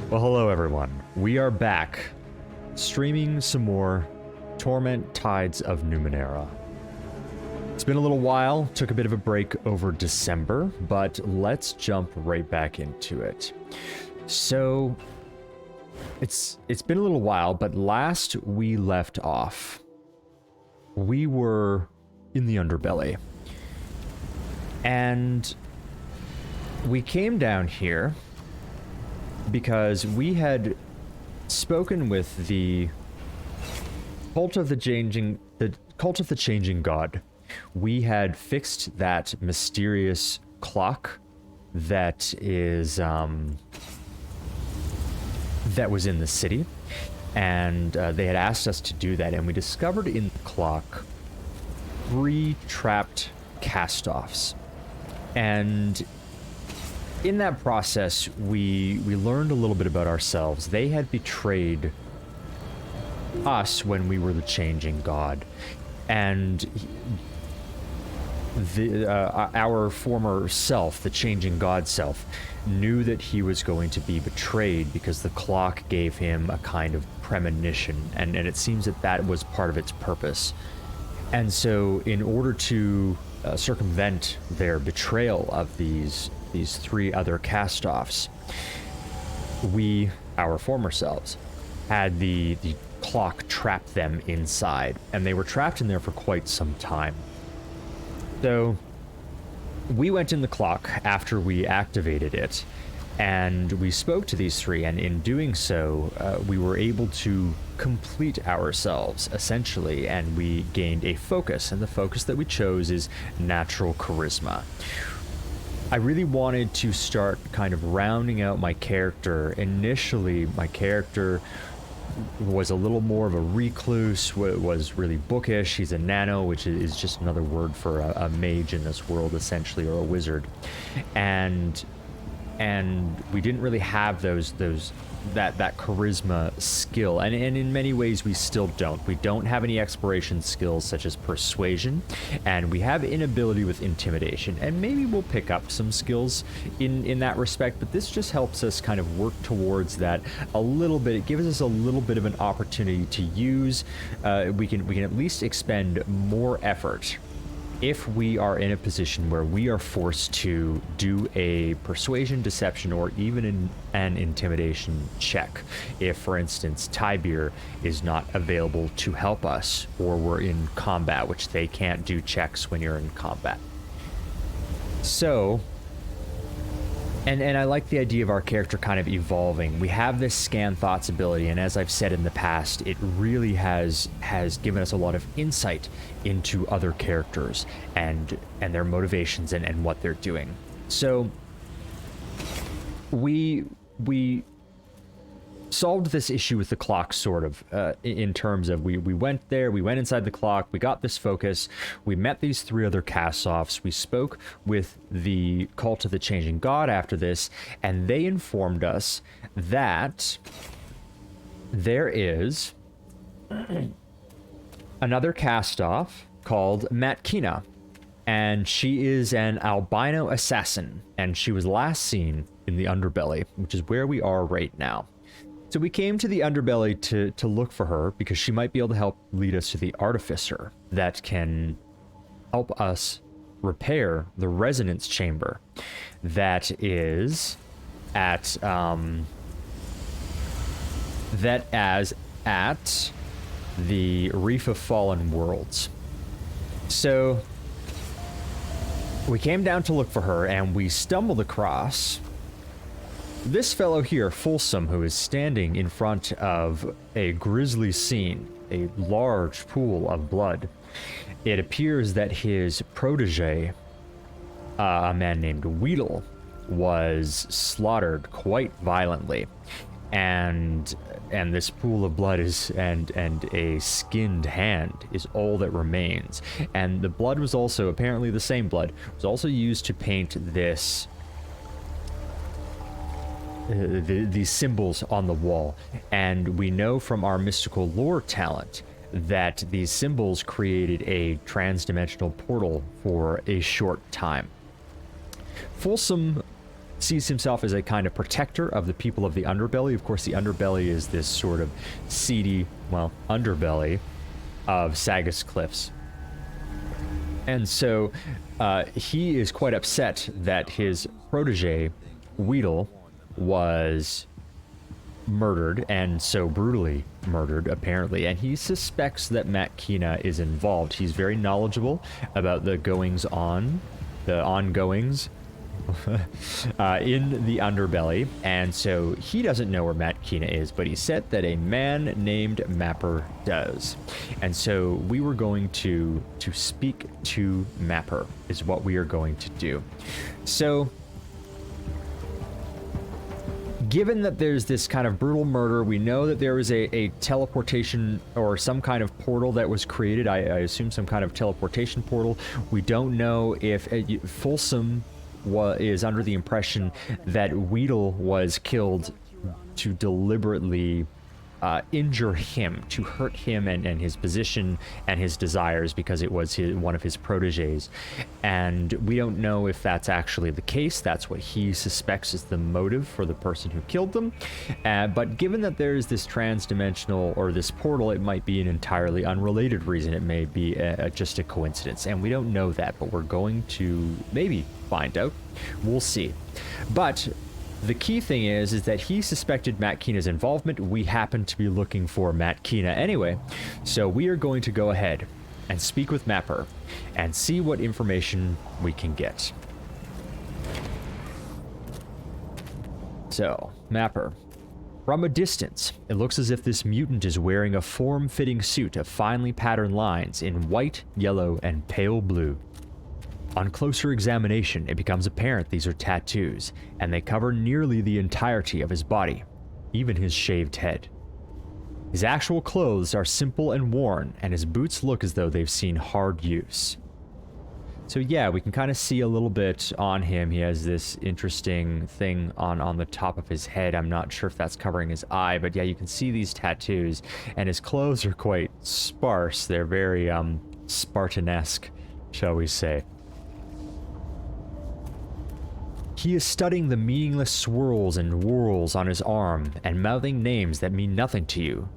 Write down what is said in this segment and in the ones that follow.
Well, hello everyone. We are back, streaming some more Torment Tides of Numenera. It's been a little while, took a bit of a break over December, but let's jump right back into it. So, it's been a little while, but last we left off, we were in the Underbelly. And we came down here because we had spoken with the cult of the changing god. We had fixed that mysterious clock that is that was in the city, and they had asked us to do that, and we discovered in the clock 3 trapped castoffs. And in that process, we learned a little bit about ourselves. They had betrayed us when we were the changing god, and our former self, the changing god self, knew that he was going to be betrayed because the clock gave him a kind of premonition, and it seems that that was part of its purpose. And so in order to circumvent their betrayal of these 3 other castoffs, we, our former selves, had the clock trap them inside, and they were trapped in there for quite some time. So we went in the clock after we activated it, and we spoke to these 3, and in doing so, we were able to complete ourselves, essentially, and we gained a focus, and the focus that we chose is natural charisma. I really wanted to start kind of rounding out my character. Initially, my character was a little more of a recluse, was really bookish. He's a nano, which is just another word for a mage in this world, essentially, or a wizard. And we didn't really have that charisma skill, and in many ways we still don't. We don't have any exploration skills such as persuasion, and we have inability with intimidation, and maybe we'll pick up some skills in that respect, but this just helps us kind of work towards that a little bit. It gives us a little bit of an opportunity to use, we can at least expend more effort if we are in a position where we are forced to do a persuasion, deception, or even an intimidation check. If, for instance, Tybir is not available to help us, or we're in combat, which they can't do checks when you're in combat. So, and I like the idea of our character kind of evolving. We have this scan thoughts ability, and as I've said in the past, it really has given us a lot of insight into other characters and their motivations and what they're doing. So we solved this issue with the clock, sort of, in terms of we went there, we went inside the clock, we got this focus, we met these 3 other castoffs, we spoke with the cult of the changing god after this, and they informed us that there is another castoff called Matkina, and she is an albino assassin, and she was last seen in the Underbelly, which is where we are right now. So we came to the Underbelly to look for her, because she might be able to help lead us to the artificer that can help us repair the resonance chamber that is at the Reef of Fallen Worlds. So we came down to look for her, and we stumbled across this fellow here, Folsom, who is standing in front of a grisly scene, a large pool of blood. It appears that his protege, a man named Weedle, was slaughtered quite violently, and this pool of blood is and a skinned hand is all that remains. And the blood was also, apparently the same blood, was also used to paint this these symbols on the wall. And we know from our mystical lore talent that these symbols created a trans-dimensional portal for a short time. Folsom sees himself as a kind of protector of the people of the Underbelly. Of course, the Underbelly is this sort of seedy, well, underbelly of Sagus Cliffs. And so he is quite upset that his protege, Weedle, was murdered, and so brutally murdered, apparently. And he suspects that Matkina is involved. He's very knowledgeable about the goings-on, the ongoings in the Underbelly, and so he doesn't know where Matkina is, but he said that a man named Mapper does. And so we were going to speak to Mapper, is what we are going to do. So given that there's this kind of brutal murder, we know that there is a teleportation or some kind of portal that was created. I assume some kind of teleportation portal. We don't know if Folsom is under the impression that Weedle was killed to deliberately injure him, to hurt him and his position and his desires, because it was one of his proteges. And we don't know if that's actually the case. That's what he suspects is the motive for the person who killed them. But given that there's this trans-dimensional, or this portal, it might be an entirely unrelated reason. It may be just a coincidence, and we don't know that, but we're going to maybe find out. We'll see. But the key thing is that he suspected Matkina's involvement. We happen to be looking for Matkina anyway, so we are going to go ahead and speak with Mapper and see what information we can get. So, Mapper. From a distance, it looks as if this mutant is wearing a form-fitting suit of finely patterned lines in white, yellow, and pale blue. On closer examination, it becomes apparent these are tattoos, and they cover nearly the entirety of his body, even his shaved head. His actual clothes are simple and worn, and his boots look as though they've seen hard use. So yeah, we can kind of see a little bit on him. He has this interesting thing on the top of his head. I'm not sure if that's covering his eye, but yeah, you can see these tattoos, and his clothes are quite sparse. They're very Spartanesque, shall we say. He is studying the meaningless swirls and whorls on his arm and mouthing names that mean nothing to you.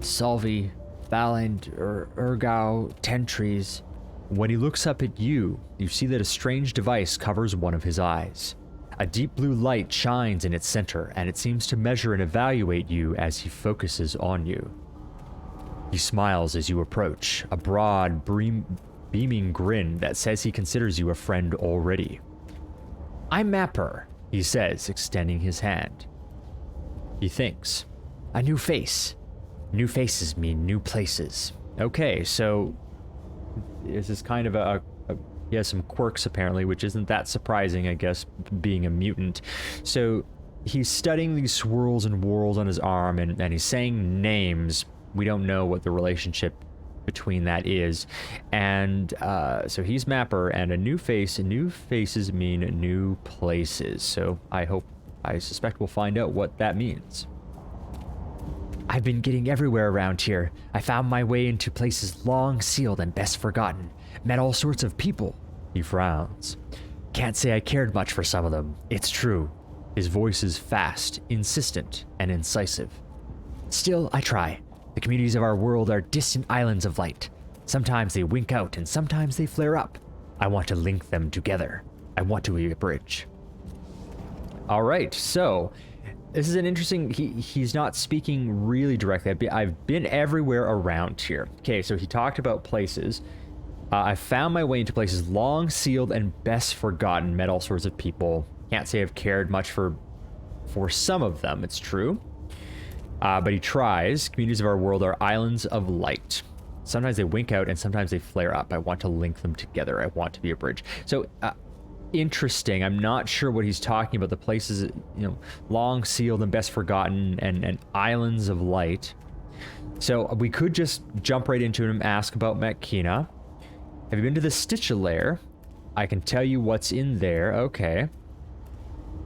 Salvi, Baland, Urgau, Tentries. When he looks up at you, you see that a strange device covers one of his eyes. A deep blue light shines in its center, and it seems to measure and evaluate you as he focuses on you. He smiles as you approach, a broad, beaming grin that says he considers you a friend already. I'm Mapper, he says, extending his hand. He thinks. A new face. New faces mean new places. Okay, so this is kind of he has some quirks apparently, which isn't that surprising, I guess, being a mutant. So he's studying these swirls and whorls on his arm, and he's saying names. We don't know what the relationship between that is. And so he's Mapper, and a new face, and new faces mean new places. So I suspect we'll find out what that means. I've been getting everywhere around here. I found my way into places long sealed and best forgotten. Met all sorts of people. He frowns. Can't say I cared much for some of them. It's true. His voice is fast, insistent, and incisive. Still, I try. The communities of our world are distant islands of light. Sometimes they wink out and sometimes they flare up. I want to link them together. I want to be a bridge. All right, so this is an interesting, he's not speaking really directly. I've been everywhere around here. Okay, so he talked about places. I found my way into places long sealed and best forgotten. Met all sorts of people. Can't say I've cared much for some of them, it's true. But he tries. Communities of our world are islands of light. Sometimes they wink out and sometimes they flare up. I want to link them together. I want to be a bridge. So, interesting. I'm not sure what he's talking about. The places, long sealed and best forgotten and islands of light. So we could just jump right into him, ask about Matkina. Have you been to the Stitcha lair? I can tell you what's in there. Okay.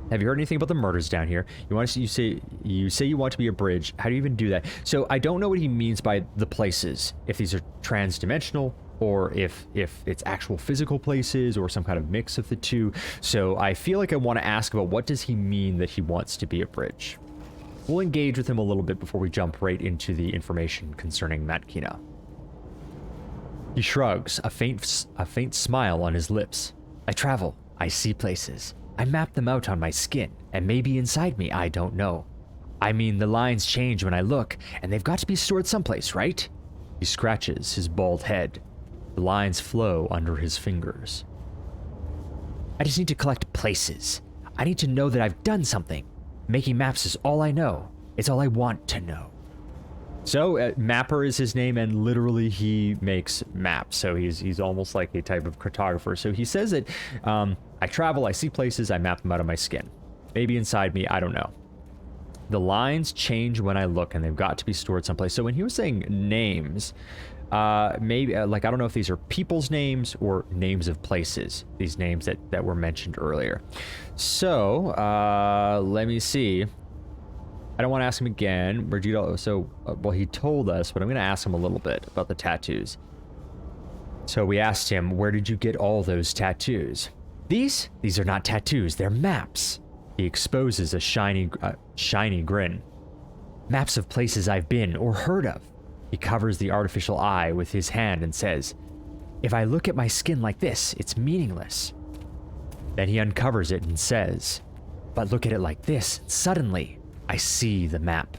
Have you heard anything about the murders down here? You say you want to be a bridge. How do you even do that? So I don't know what he means by the places. If these are trans-dimensional or if it's actual physical places or some kind of mix of the two. So I feel like I want to ask about what does he mean that he wants to be a bridge. We'll engage with him a little bit before we jump right into the information concerning Matkina. He shrugs, a faint smile on his lips. I travel, I see places. I map them out on my skin, and maybe inside me, I don't know. I mean, the lines change when I look, and they've got to be stored someplace, right? He scratches his bald head. The lines flow under his fingers. I just need to collect places. I need to know that I've done something. Making maps is all I know. It's all I want to know. So, Mapper is his name, and literally he makes maps. So he's almost like a type of cartographer. So he says that I travel, I see places, I map them out of my skin. Maybe inside me, I don't know. The lines change when I look, and they've got to be stored someplace. So when he was saying names, maybe, like, I don't know if these are people's names or names of places, these names that were mentioned earlier. So, let me see. I don't want to ask him again. Well, he told us, but I'm going to ask him a little bit about the tattoos. So we asked him, where did you get all those tattoos? These are not tattoos, they're maps. He exposes a shiny grin. Maps of places I've been or heard of. He covers the artificial eye with his hand and says, if I look at my skin like this, it's meaningless. Then he uncovers it and says, but look at it like this, and suddenly, I see the map.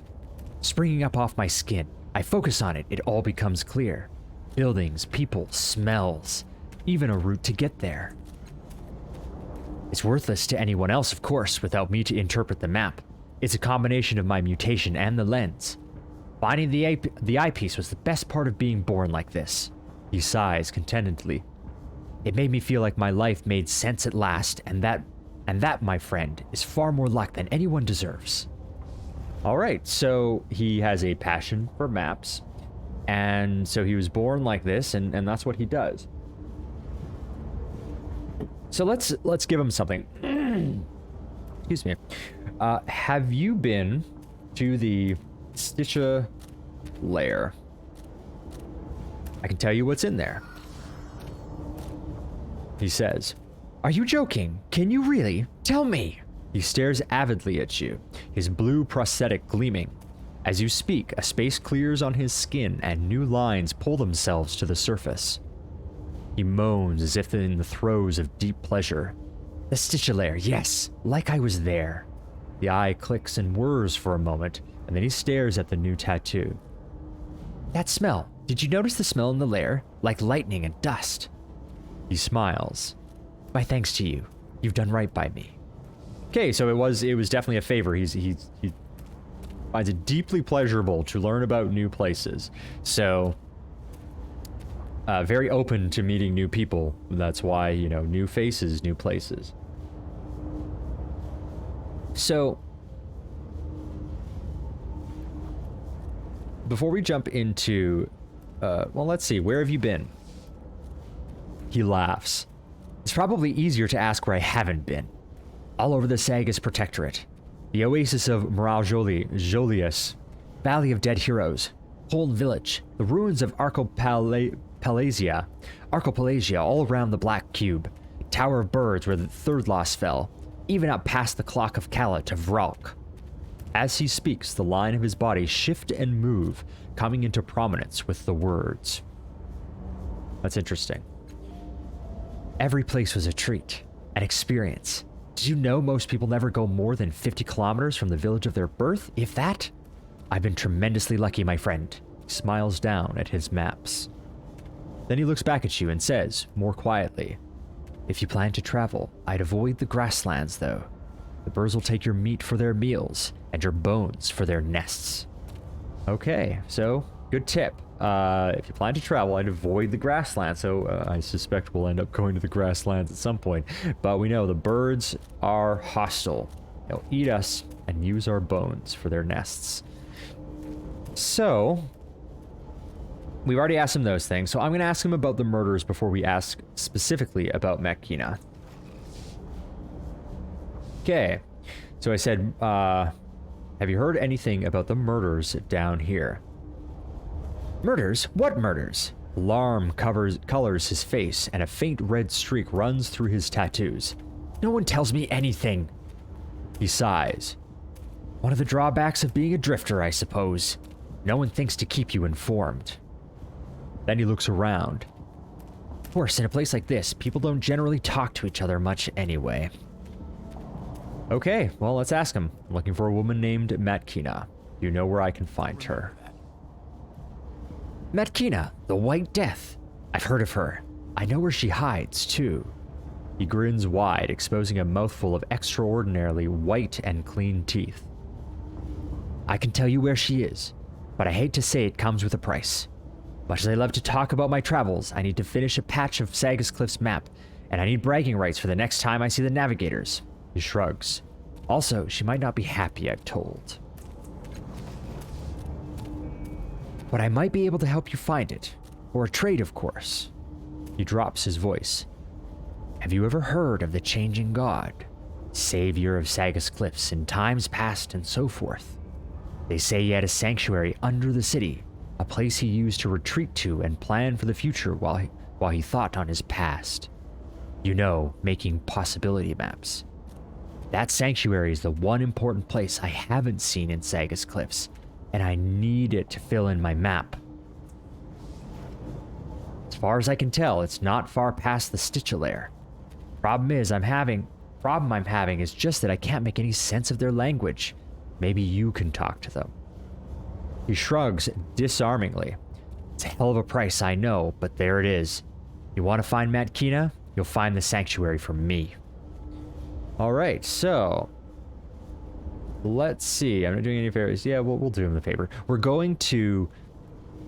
Springing up off my skin, I focus on it, it all becomes clear. Buildings, people, smells, even a route to get there. It's worthless to anyone else, of course, without me to interpret the map. It's a combination of my mutation and the lens. Finding the eyepiece was the best part of being born like this. He sighs contentedly. It made me feel like my life made sense at last, and that, my friend, is far more luck than anyone deserves. All right, so he has a passion for maps, and so he was born like this, and that's what he does. So let's give him something. Excuse me. Have you been to the Sticha lair? I can tell you what's in there. He says, are you joking? Can you really? Tell me. He stares avidly at you, his blue prosthetic gleaming. As you speak, a space clears on his skin and new lines pull themselves to the surface. He moans as if in the throes of deep pleasure. The Sticha lair, yes, like I was there. The eye clicks and whirs for a moment, and then he stares at the new tattoo. That smell, did you notice the smell in the lair? Like lightning and dust. He smiles. My thanks to you. You've done right by me. Okay, so it was definitely a favor. He finds it deeply pleasurable to learn about new places. So, very open to meeting new people. That's why, new faces, new places. So, before we jump into, well, let's see, where have you been? He laughs. It's probably easier to ask where I haven't been. All over the Sagus Protectorate, the oasis of Mural Jolius, Valley of Dead Heroes, Holm Village, the ruins of Archipelagia, all around the Black Cube, Tower of Birds where the third lost fell, even up past the Clock of Kala to Vralk. As he speaks, the line of his body shift and move, coming into prominence with the words. That's interesting. Every place was a treat, an experience. Did you know most people never go more than 50 kilometers from the village of their birth, if that? I've been tremendously lucky, my friend. He smiles down at his maps. Then he looks back at you and says, more quietly, if you plan to travel, I'd avoid the grasslands, though. The birds will take your meat for their meals, and your bones for their nests. Okay, so, good tip. If you plan to travel, I'd avoid the grasslands, so I suspect we'll end up going to the grasslands at some point. But we know the birds are hostile. They'll eat us and use our bones for their nests. So, we've already asked him those things, so I'm going to ask him about the murders before we ask specifically about Matkina. Okay, so I said, have you heard anything about the murders down here? Murders? What murders? Alarm colors his face, and a faint red streak runs through his tattoos. No one tells me anything. He sighs. One of the drawbacks of being a drifter, I suppose. No one thinks to keep you informed. Then he looks around. Of course, in a place like this, people don't generally talk to each other much anyway. Okay, well, let's ask him. I'm looking for a woman named Matkina. Do you know where I can find her? Matkina, the White Death. I've heard of her. I know where she hides, too. He grins wide, exposing a mouthful of extraordinarily white and clean teeth. I can tell you where she is, but I hate to say it comes with a price. Much as I love to talk about my travels, I need to finish a patch of Sagus Cliff's map, and I need bragging rights for the next time I see the navigators. He shrugs. Also, she might not be happy, I've told. But I might be able to help you find it. Or a trade, of course. He drops his voice. Have you ever heard of the Changing God? Savior of Sagus Cliffs in times past and so forth. They say he had a sanctuary under the city, a place he used to retreat to and plan for the future while he thought on his past. You know, making possibility maps. That sanctuary is the one important place I haven't seen in Sagus Cliffs, and I need it to fill in my map. As far as I can tell, it's not far past the Stitchelair. Problem I'm having is just that I can't make any sense of their language. Maybe you can talk to them. He shrugs disarmingly. It's a hell of a price, I know, but there it is. You want to find Matkina? You'll find the sanctuary from me. Alright, so let's see. I'm not doing any favors. Yeah, we'll do him the favor. We're going to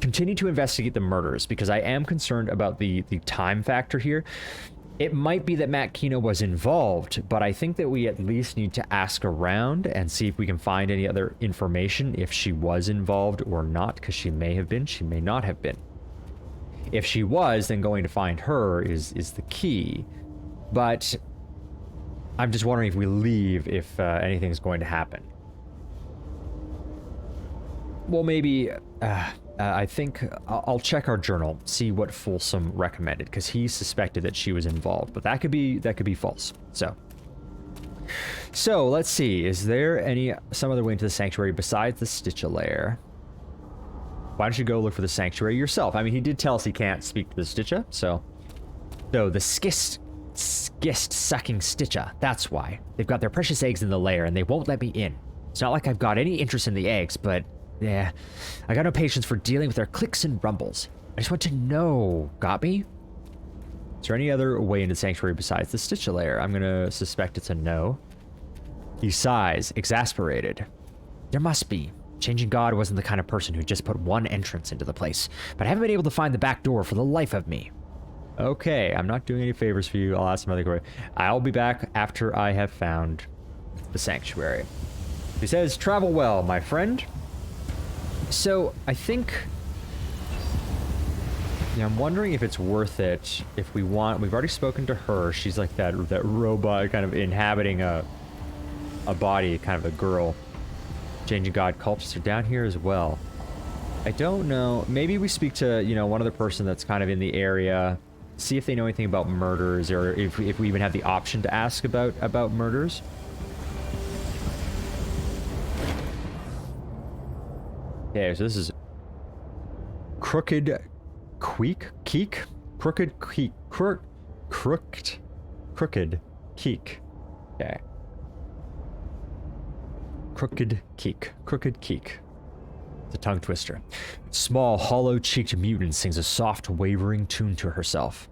continue to investigate the murders because I am concerned about the time factor here. It might be that Matkina was involved, but I think that we at least need to ask around and see if we can find any other information if she was involved or not, because she may have been, she may not have been. If she was, then going to find her is the key. But I'm just wondering if we leave, if anything's going to happen. Well, maybe, I think I'll check our journal, see what Folsom recommended, because he suspected that she was involved, but that could be false. So let's see. Is there some other way into the sanctuary besides the Stitchelair? Why don't you go look for the sanctuary yourself? I mean, he did tell us he can't speak to the Stitcha, so the schist-sucking Stitcha, that's why. They've got their precious eggs in the lair, and they won't let me in. It's not like I've got any interest in the eggs, but yeah, I got no patience for dealing with their clicks and rumbles. I just want to know. Got me? Is there any other way into the sanctuary besides the Stitchelair? I'm gonna suspect it's a no. He sighs, exasperated. There must be. Changing God wasn't the kind of person who just put one entrance into the place, but I haven't been able to find the back door for the life of me. Okay, I'm not doing any favors for you. I'll ask some other question. I'll be back after I have found the sanctuary. He says, travel well, my friend. So, I think... yeah, I'm wondering if it's worth it if we want... We've already spoken to her. She's like that robot kind of inhabiting a body, kind of a girl. Changing God cultists are down here as well. I don't know. Maybe we speak to, one other person that's kind of in the area. See if they know anything about murders, or if we even have the option to ask about murders. Okay, so this is Crooked Keek? Crooked Keek. Crooked Keek. Okay. Crooked Keek. It's a tongue twister. Small, hollow-cheeked mutant sings a soft, wavering tune to herself.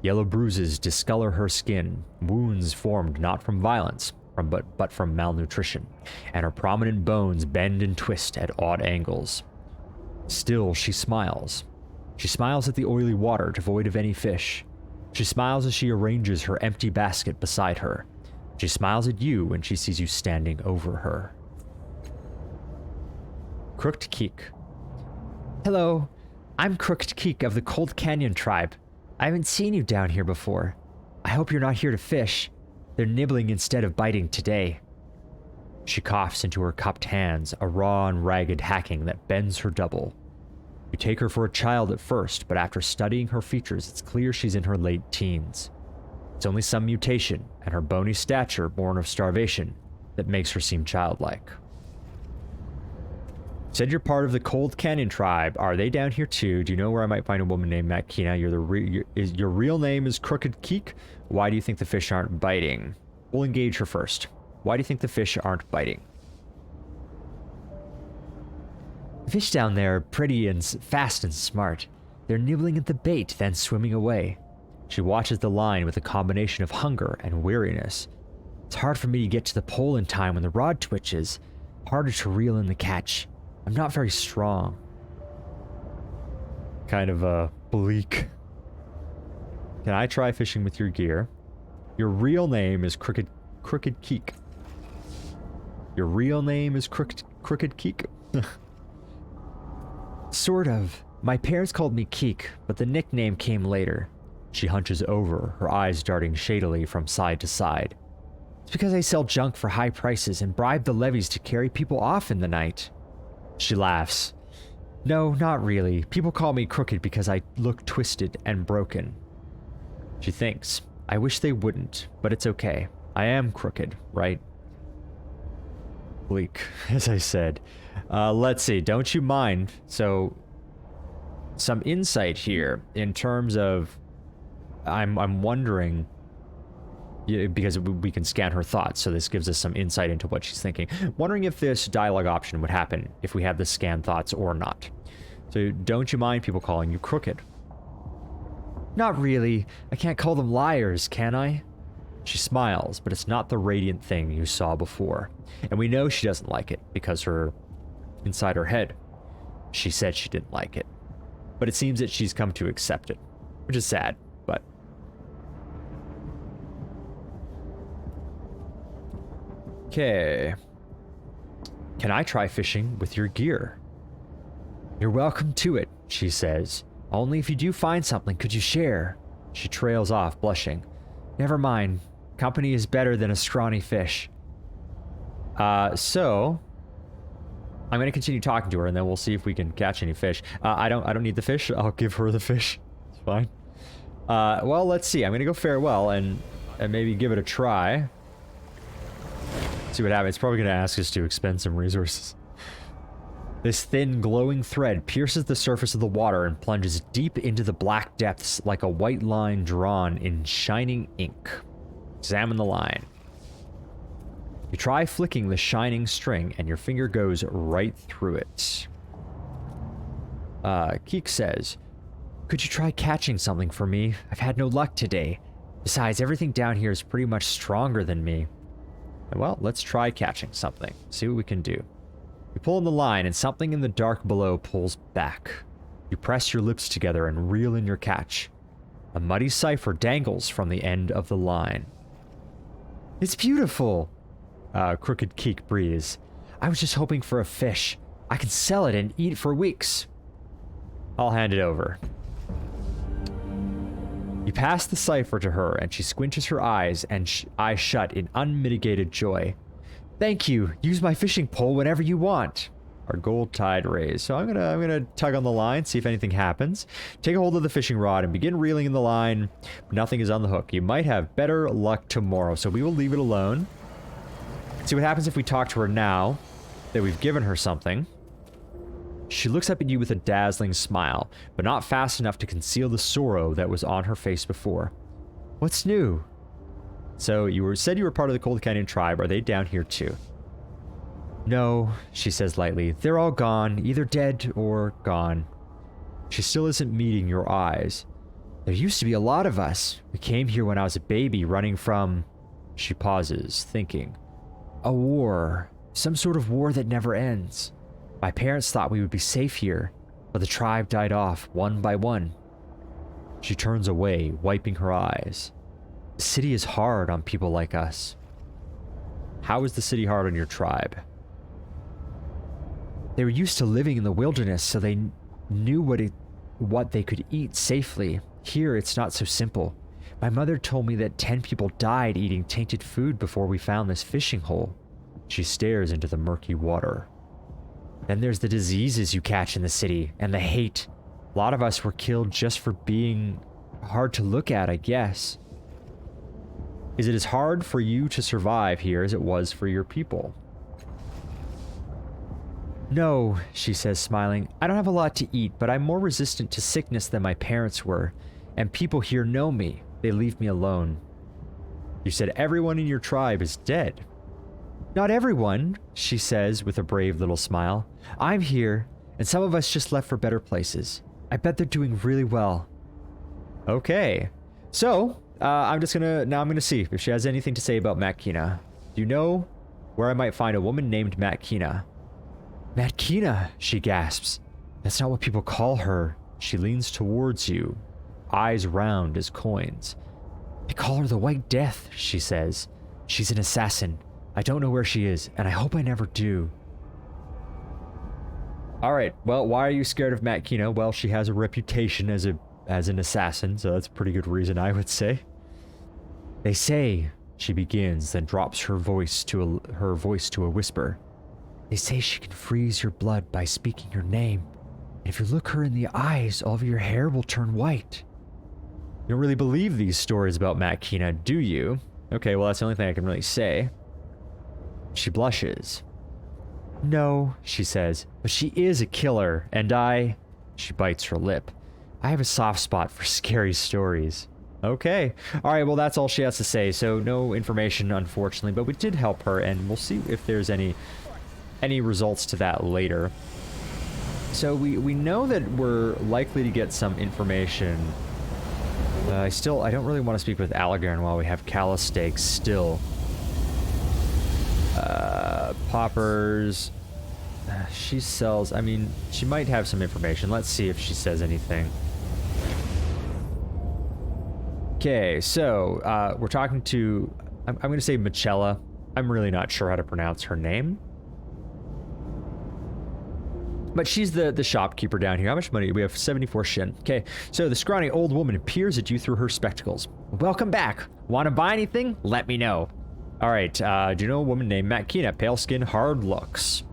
Yellow bruises discolor her skin, wounds formed not from violence, but from malnutrition, and her prominent bones bend and twist at odd angles. Still, she smiles. She smiles at the oily water devoid of any fish. She smiles as she arranges her empty basket beside her. She smiles at you when she sees you standing over her. Crooked Keek. Hello, I'm Crooked Keek of the Cold Canyon tribe. I haven't seen you down here before. I hope you're not here to fish. They're nibbling instead of biting today. She coughs into her cupped hands, a raw and ragged hacking that bends her double. You take her for a child at first, but after studying her features, it's clear she's in her late teens. It's only some mutation and her bony stature born of starvation that makes her seem childlike. Said you're part of the Cold Canyon tribe. Are they down here too? Do you know where I might find a woman named Matkina? Your real name is Crooked Keek? Why do you think the fish aren't biting? We'll engage her first. Why do you think the fish aren't biting? The fish down there are pretty and fast and smart. They're nibbling at the bait, then swimming away. She watches the line with a combination of hunger and weariness. It's hard for me to get to the pole in time when the rod twitches. Harder to reel in the catch. I'm not very strong. Kind of, bleak. Can I try fishing with your gear? Your real name is Crooked Keek. Your real name is Crooked Keek? Sort of. My parents called me Keek, but the nickname came later. She hunches over, her eyes darting shadily from side to side. It's because I sell junk for high prices and bribe the levies to carry people off in the night. She laughs. No, not really. People call me Crooked because I look twisted and broken. She thinks. I wish they wouldn't, but it's okay. I am crooked, right? Bleak, as I said. Let's see, don't you mind? So, some insight here in terms of... I'm wondering... because we can scan her thoughts, so this gives us some insight into what she's thinking. Wondering if this dialogue option would happen if we have the scan thoughts or not. So don't you mind people calling you Crooked? Not really. I can't call them liars, can I? She smiles, but it's not the radiant thing you saw before. And we know she doesn't like it because inside her head, she said she didn't like it. But it seems that she's come to accept it, which is sad, but... Okay. Can I try fishing with your gear? You're welcome to it, she says. Only if you do find something, could you share? She trails off, blushing. Never mind. Company is better than a scrawny fish. So... I'm going to continue talking to her, and then we'll see if we can catch any fish. I don't need the fish. I'll give her the fish. It's fine. Well, let's see. I'm going to go farewell and maybe give it a try. See what happens. It's probably going to ask us to expend some resources. This thin, glowing thread pierces the surface of the water and plunges deep into the black depths like a white line drawn in shining ink. Examine the line. You try flicking the shining string, and your finger goes right through it. Keek says, could you try catching something for me? I've had no luck today. Besides, everything down here is pretty much stronger than me. Well, let's try catching something. See what we can do. You pull on the line, and something in the dark below pulls back. You press your lips together and reel in your catch. A muddy cipher dangles from the end of the line. It's beautiful! Crooked Keek breathes. I was just hoping for a fish. I can sell it and eat it for weeks. I'll hand it over. You pass the cipher to her, and she squinches her eyes and eyes shut in unmitigated joy. Thank you. Use my fishing pole whenever you want. Our gold tide raised. So I'm gonna tug on the line, see if anything happens. Take a hold of the fishing rod and begin reeling in the line. Nothing is on the hook. You might have better luck tomorrow, so we will leave it alone. See what happens if we talk to her now that we've given her something. She looks up at you with a dazzling smile, but not fast enough to conceal the sorrow that was on her face before. What's new? So you said you were part of the Cold Canyon tribe. Are they down here too? No, she says lightly. They're all gone, either dead or gone. She still isn't meeting your eyes. There used to be a lot of us. We came here when I was a baby, running from... She pauses, thinking. A war. Some sort of war that never ends. My parents thought we would be safe here, but the tribe died off one by one. She turns away, wiping her eyes. The city is hard on people like us. How is the city hard on your tribe? They were used to living in the wilderness, so they knew what they could eat safely. Here, it's not so simple. My mother told me that 10 people died eating tainted food before we found this fishing hole. She stares into the murky water. Then there's the diseases you catch in the city, and the hate. A lot of us were killed just for being hard to look at, I guess. Is it as hard for you to survive here as it was for your people? No, she says, smiling. I don't have a lot to eat, but I'm more resistant to sickness than my parents were. And people here know me. They leave me alone. You said everyone in your tribe is dead. Not everyone, she says with a brave little smile. I'm here, and some of us just left for better places. I bet they're doing really well. Okay. So, I'm gonna see if she has anything to say about Matkina. Do you know where I might find a woman named Matkina? Matkina, she gasps. That's not what people call her. She leans towards you, eyes round as coins. They call her the White Death, she says. She's an assassin. I don't know where she is, and I hope I never do. Alright, well, why are you scared of Matkina? Well, she has a reputation as an assassin, so that's a pretty good reason, I would say. They say, she begins, then drops her voice to a whisper. They say she can freeze your blood by speaking your name. And if you look her in the eyes, all of your hair will turn white. You don't really believe these stories about Matkina, do you? Okay, well, that's the only thing I can really say. She blushes. No, she says, but she is a killer, and she bites her lip. I have a soft spot for scary stories. Okay. Alright, well, that's all she has to say, so no information, unfortunately, but we did help her, and we'll see if there's any results to that later. So we know that we're likely to get some information. I don't really want to speak with Allegan while we have Calistakes still. Poppers. She sells, I mean, she might have some information. Let's see if she says anything. Okay, so, we're talking to, I'm going to say Michella. I'm really not sure how to pronounce her name. But she's the shopkeeper down here. How much money? We have 74 shin. Okay, so the scrawny old woman peers at you through her spectacles. Welcome back. Want to buy anything? Let me know. All right, do you know a woman named Matkina? Pale skin, hard looks.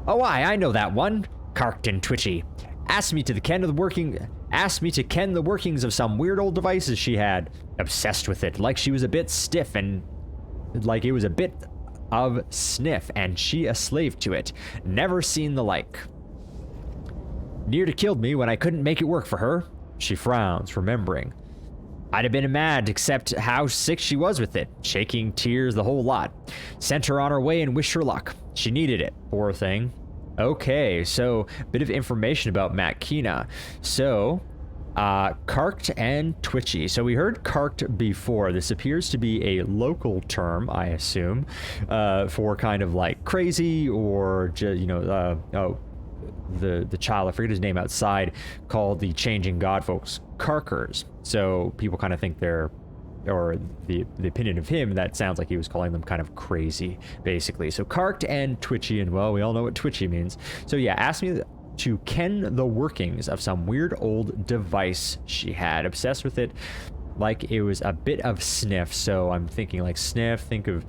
Oh, I know that one. Carked and twitchy. Asked me to ken the workings of some weird old devices she had. Obsessed with it, like she was a bit stiff and like it was a bit of sniff, and she a slave to it. Never seen the like. Near to killed me when I couldn't make it work for her. She frowns, remembering. I'd have been mad except how sick she was with it. Shaking, tears, the whole lot. Sent her on her way and wished her luck. She needed it, poor thing. Okay, so bit of information about Matkina. So, carked and twitchy. So we heard carked before. This appears to be a local term, I assume, for kind of like crazy or, the child, I forget his name outside, called the changing god folks carkers. So people kind of think they're, or the opinion of him, that sounds like he was calling them kind of crazy, basically. So carked and twitchy, and well, we all know what twitchy means. So yeah, asked me to ken the workings of some weird old device she had. Obsessed with it like it was a bit of sniff. So I'm thinking like sniff, think of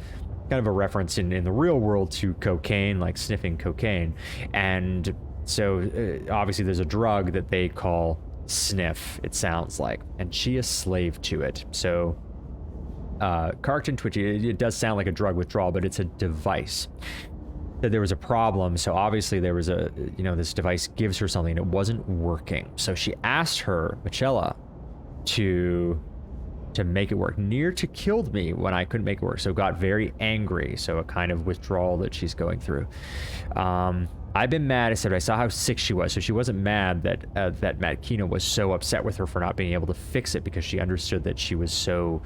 kind of a reference in the real world to cocaine, like sniffing cocaine. And so obviously there's a drug that they call sniff, it sounds like, and she is slave to it. So carked and twitchy, it does sound like a drug withdrawal, but it's a device. That there was a problem, so obviously there was a, this device gives her something, it wasn't working. So she asked her, Michella, to make it work. Near to killed me when I couldn't make it work, so got very angry. So a kind of withdrawal that she's going through. I've been mad, I said, I saw how sick she was, so she wasn't mad that that Matkina was so upset with her for not being able to fix it, because she understood that she was so,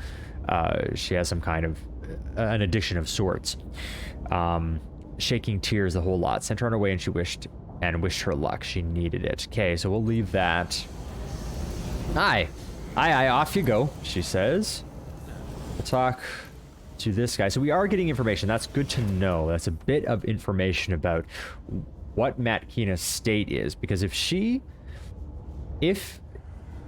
she has some kind of an addiction of sorts. Shaking tears, the whole lot. Sent her on her way and she wished her luck. She needed it. Okay, so we'll leave that. Aye, off you go, she says. We'll talk to this guy. So we are getting information. That's good to know. That's a bit of information about what Matkina's state is, because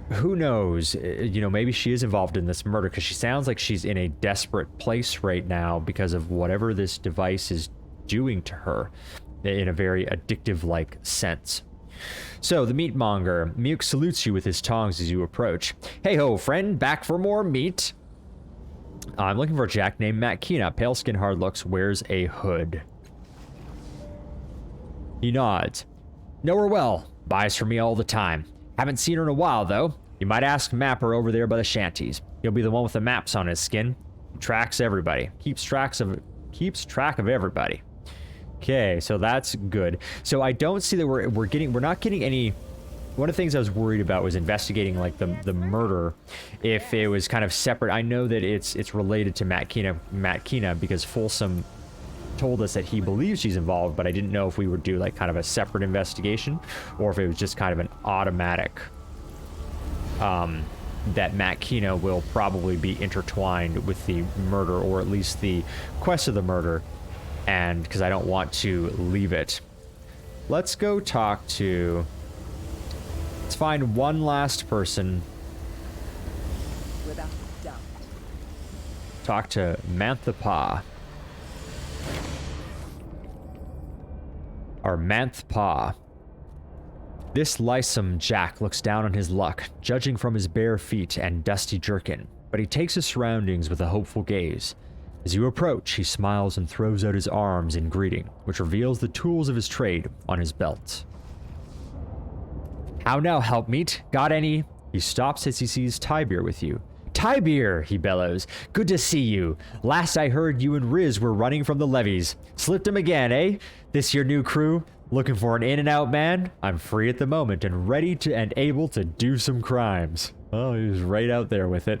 who knows, maybe she is involved in this murder, because she sounds like she's in a desperate place right now because of whatever this device is doing to her in a very addictive-like sense. So, the meatmonger. Muke salutes you with his tongs as you approach. Hey ho, friend, back for more meat? I'm looking for a jack named Matkina. Pale skin, hard looks, wears a hood. He nods. Know her well. Buys from me all the time. Haven't seen her in a while, though. You might ask Mapper over there by the shanties. He'll be the one with the maps on his skin. He tracks everybody. Keeps track of everybody. Okay, so that's good. So I don't see that we're not getting any. One of the things I was worried about was investigating like the murder, if it was kind of separate. I know that it's related to Matkina because Folsom told us that he believes she's involved, but I didn't know if we would do like kind of a separate investigation or if it was just kind of an automatic that Matkina will probably be intertwined with the murder, or at least the quest of the murder, and because I don't want to leave it. Let's go talk to... Let's find one last person. Without doubt. Talk to Manthpa. Or Manthpa. This lissome Jack looks down on his luck, judging from his bare feet and dusty jerkin, but he takes his surroundings with a hopeful gaze. As you approach, he smiles and throws out his arms in greeting, which reveals the tools of his trade on his belt. How now, helpmeet? Got any? He stops as he sees Tybir with you. Tybir, he bellows. Good to see you. Last I heard, you and Riz were running from the levees. Slipped him again, eh? This your new crew? Looking for an in-and-out man? I'm free at the moment and ready to and able to do some crimes. Oh, he was right out there with it.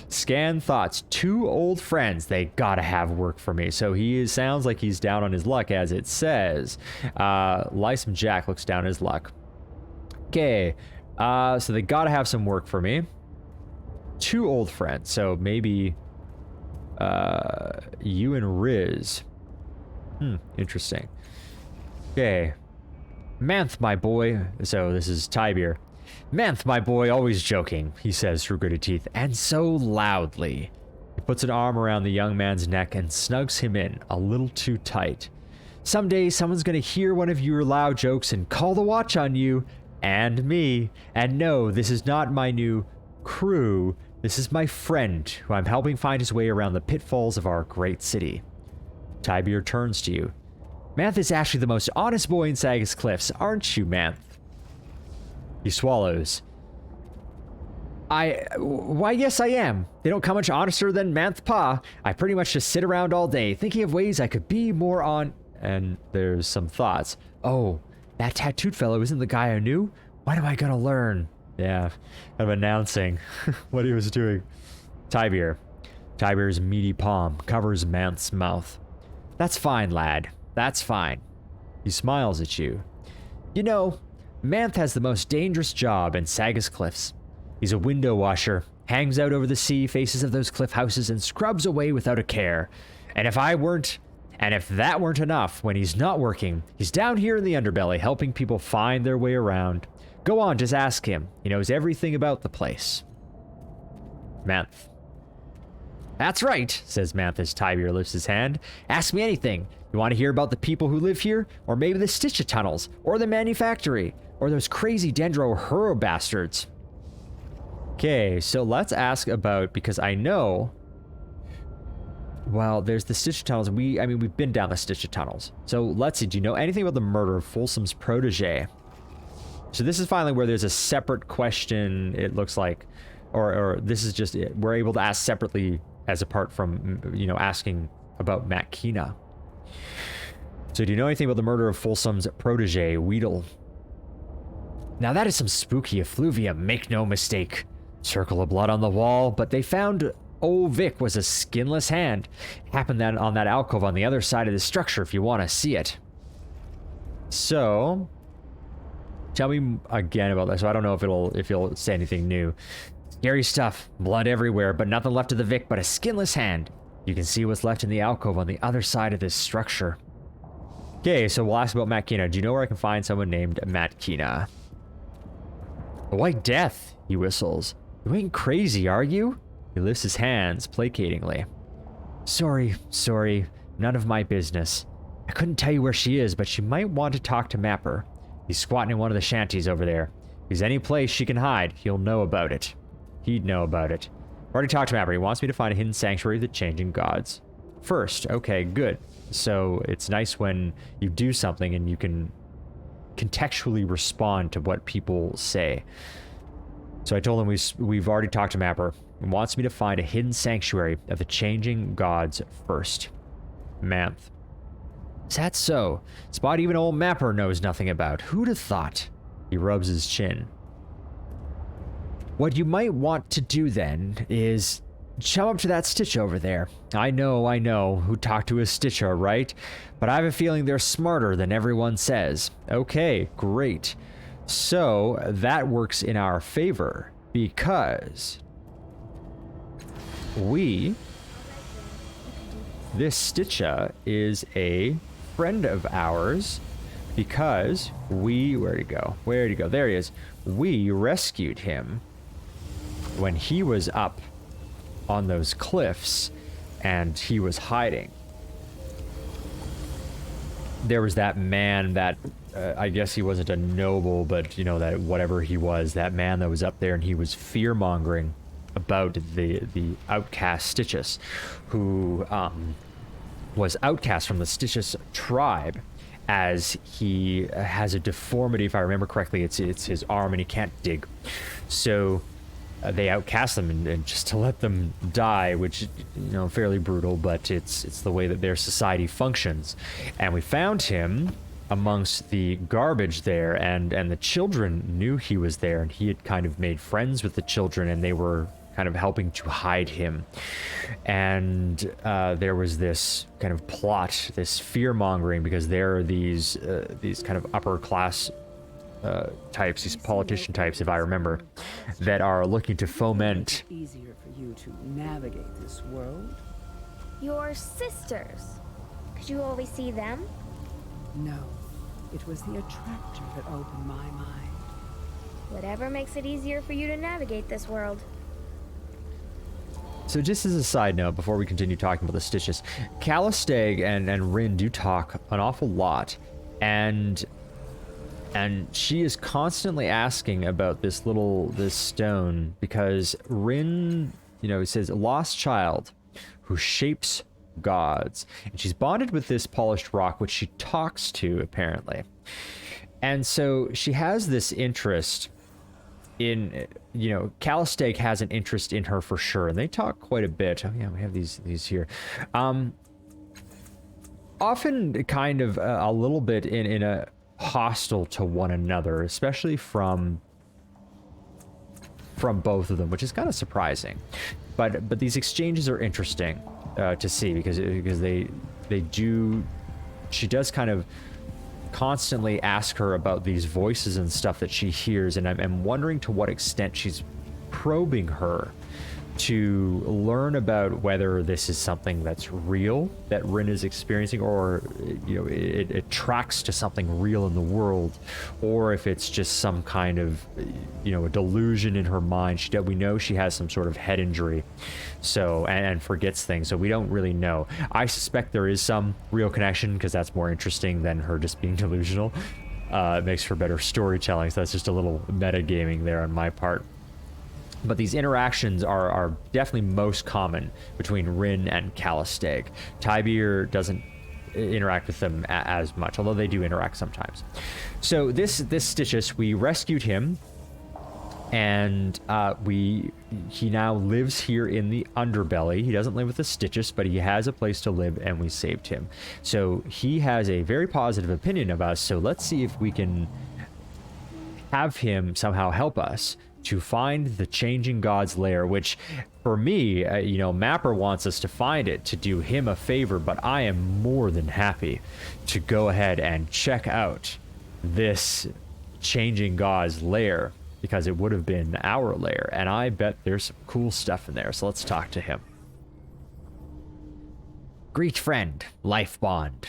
Scan thoughts. 2 old friends. They gotta have work for me. So sounds like he's down on his luck, as it says. Lysum Jack looks down his luck. Okay. So they gotta have some work for me. 2 old friends. So maybe you and Riz. Interesting. Okay. Manth, my boy. So this is Tybir. Manth, my boy, always joking, he says through gritted teeth, and so loudly. He puts an arm around the young man's neck and snugs him in, a little too tight. Someday someone's gonna hear one of your loud jokes and call the watch on you, and me. And no, this is not my new crew. This is my friend, who I'm helping find his way around the pitfalls of our great city. Tybir turns to you. Manth is actually the most honest boy in Sagus Cliffs, aren't you, Manth? He swallows. Why, yes, I am. They don't come much honester than Manthpa. I pretty much just sit around all day, thinking of ways I could be more on... And there's some thoughts. Oh, that tattooed fellow isn't the guy I knew? When am I gonna learn? Yeah, kind of announcing what he was doing. Tybir. Tybir's meaty palm covers Manth's mouth. That's fine, lad. That's fine. He smiles at you. You know, Manth has the most dangerous job in Sagus Cliffs. He's a window washer, hangs out over the sea faces of those cliff houses and scrubs away without a care. And if that weren't enough, when he's not working, he's down here in the Underbelly helping people find their way around. Go on, just ask him. He knows everything about the place. Manth. That's right, says Manth as Tybir lifts his hand. Ask me anything. You want to hear about the people who live here? Or maybe the Stitcha tunnels? Or the manufactory? Or those crazy Dendro Huro bastards? Okay, so let's ask about, because I know... Well, there's the Stitcha tunnels. We've been down the Stitcha tunnels. So let's see, do you know anything about the murder of Folsom's protege? So this is finally where there's a separate question, it looks like. Or this is just it. We're able to ask separately as apart from, asking about Matkina. So do you know anything about the murder of Folsom's protege, Weedle? Now that is some spooky effluvium, make no mistake. Circle of blood on the wall, but they found old Vic was a skinless hand. Happened then on that alcove on the other side of the structure if you want to see it. So, tell me again about this. So I don't know if it'll say anything new. Scary stuff, blood everywhere, but nothing left of the Vic but a skinless hand. You can see what's left in the alcove on the other side of this structure. Okay, so we'll ask about Matkina. Do you know where I can find someone named Matkina? The White Death, he whistles. You ain't crazy, are you? He lifts his hands placatingly. Sorry, none of my business. I couldn't tell you where she is, but she might want to talk to Mapper. He's squatting in one of the shanties over there. If there's any place she can hide, he'll know about it. He'd know about it. I've already talked to Mapper. He wants me to find a hidden sanctuary of the changing gods. First, okay, good. So it's nice when you do something and you can contextually respond to what people say. So I told him we've already talked to Mapper. He wants me to find a hidden sanctuary of the changing gods first. Manth. Is that so? Spot even old Mapper knows nothing about. Who'd have thought? He rubs his chin. What you might want to do then is chum up to that Stitch over there. I know, who talked to a Stitcher, right? But I have a feeling they're smarter than everyone says. Okay, great. So that works in our favor because this Stitcher is a friend of ours because where'd he go? There he is. We rescued him when he was up on those cliffs and he was hiding. There was that man that I guess he wasn't a noble, but you know, that whatever he was, that man that was up there, and he was fear-mongering about the outcast Stitches, who was outcast from the Stitches tribe, as he has a deformity. If I remember correctly, it's his arm and he can't dig. So they outcast them and just to let them die, which, you know, fairly brutal, but it's the way that their society functions. And we found him amongst the garbage there, and the children knew he was there, and he had kind of made friends with the children, and they were kind of helping to hide him. And there was this kind of plot, this fear-mongering, because there are these kind of upper-class types, these politician types, if I remember, that are looking to foment... Easier for you to navigate this world? Your sisters. Could you always see them? No. It was the attractor that opened my mind. Whatever makes it easier for you to navigate this world. So just as a side note, before we continue talking about the Stitches, Callistag and Rin do talk an awful lot, and she is constantly asking about this stone, because Rin, you know, he says, a lost child who shapes gods, and she's bonded with this polished rock, which she talks to, apparently. And so she has this interest in, you know, Callistag has an interest in her for sure, and they talk quite a bit. Oh yeah, we have these here. Often kind of a little bit in a hostile to one another, especially from both of them, which is kind of surprising. But these exchanges are interesting to see, because they do. She does kind of constantly ask her about these voices and stuff that she hears, and I'm wondering to what extent she's probing her to learn about whether this is something that's real that Rin is experiencing, or, you know, it tracks to something real in the world, or if it's just some kind of, you know, a delusion in her mind. We know she has some sort of head injury, so and forgets things, so we don't really know. I suspect there is some real connection, because that's more interesting than her just being delusional. It makes for better storytelling, so that's just a little metagaming there on my part. But these interactions are definitely most common between Rin and Callistag. Tybir doesn't interact with them as much, although they do interact sometimes. So this Stitches, we rescued him, and he now lives here in the Underbelly. He doesn't live with the Stitches, but he has a place to live, and we saved him. So he has a very positive opinion of us, so let's see if we can have him somehow help us to find the changing god's lair, which for me, you know, Mapper wants us to find it to do him a favor, but I am more than happy to go ahead and check out this changing god's lair, because it would have been our lair, and I bet there's some cool stuff in there. So let's talk to him. Greet friend, life bond.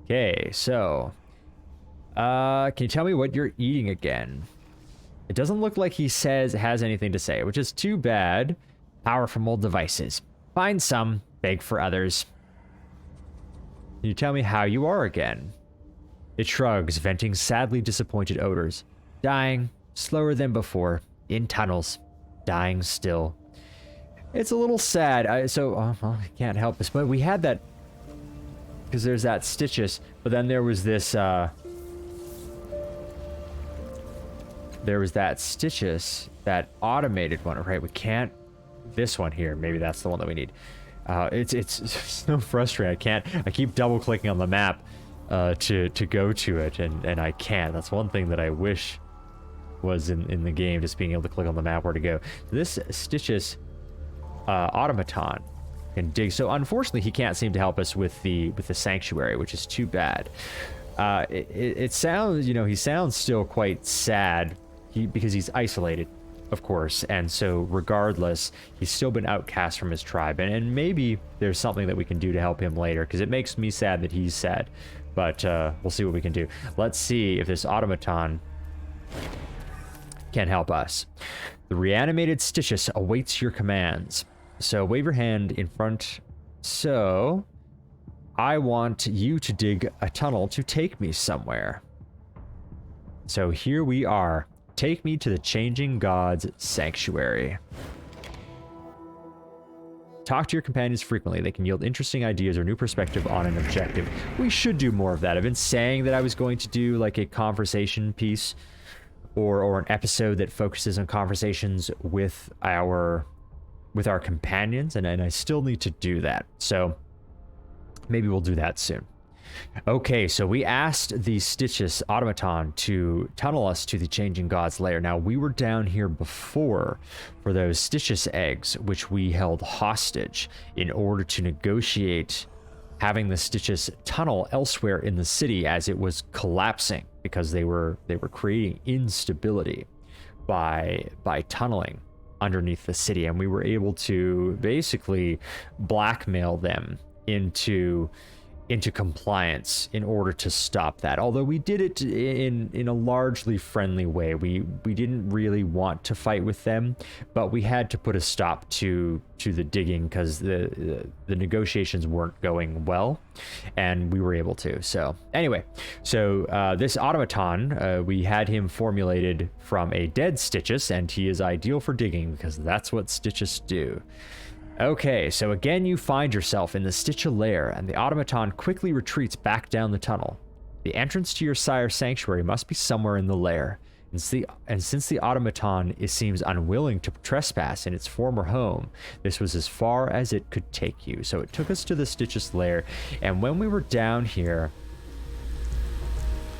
Okay, so can you tell me what you're eating again? It doesn't look like he has anything to say, which is too bad. Power from old devices. Find some, beg for others. Can you tell me how you are again? It shrugs, venting sadly disappointed odors. Dying, slower than before, in tunnels, dying still. It's a little sad. Well, I can't help this, but we had that, because there's that Stitches, but then there was this, there was that Stitches, that automated one, right? We can't, this one here, maybe that's the one that we need. It's so frustrating. I keep double clicking on the map to go to it, and I can't. That's one thing that I wish was in the game, just being able to click on the map where to go. This Stitches automaton can dig. So unfortunately, he can't seem to help us with the sanctuary, which is too bad. It sounds, you know, he sounds still quite sad because he's isolated, of course, and so regardless, he's still been outcast from his tribe, and maybe there's something that we can do to help him later, because it makes me sad that he's sad, but we'll see what we can do. Let's see if this automaton can help us. The reanimated Stitches awaits your commands. So wave your hand in front. So I want you to dig a tunnel to take me somewhere. So here we are. Take me to the Changing Gods Sanctuary. Talk to your companions frequently. They can yield interesting ideas or new perspective on an objective. We should do more of that. I've been saying that I was going to do like a conversation piece or an episode that focuses on conversations with our companions, and I still need to do that. So maybe we'll do that soon. Okay, so we asked the Stitches automaton to tunnel us to the Changing Gods lair. Now, we were down here before for those Stitches eggs, which we held hostage in order to negotiate having the Stitches tunnel elsewhere in the city as it was collapsing, because they were creating instability by tunneling underneath the city, and we were able to basically blackmail them into compliance in order to stop that. Although we did it in a largely friendly way. We didn't really want to fight with them, but we had to put a stop to the digging because the negotiations weren't going well, and we were able to. So anyway, this automaton, we had him formulated from a dead Stitches, and he is ideal for digging because that's what Stitches do. Okay, so again you find yourself in the Stitcher lair, and the automaton quickly retreats back down the tunnel. The entrance to your sire's sanctuary must be somewhere in the lair, and since the automaton seems unwilling to trespass in its former home, this was as far as it could take you. So it took us to the Stitches lair, and when we were down here,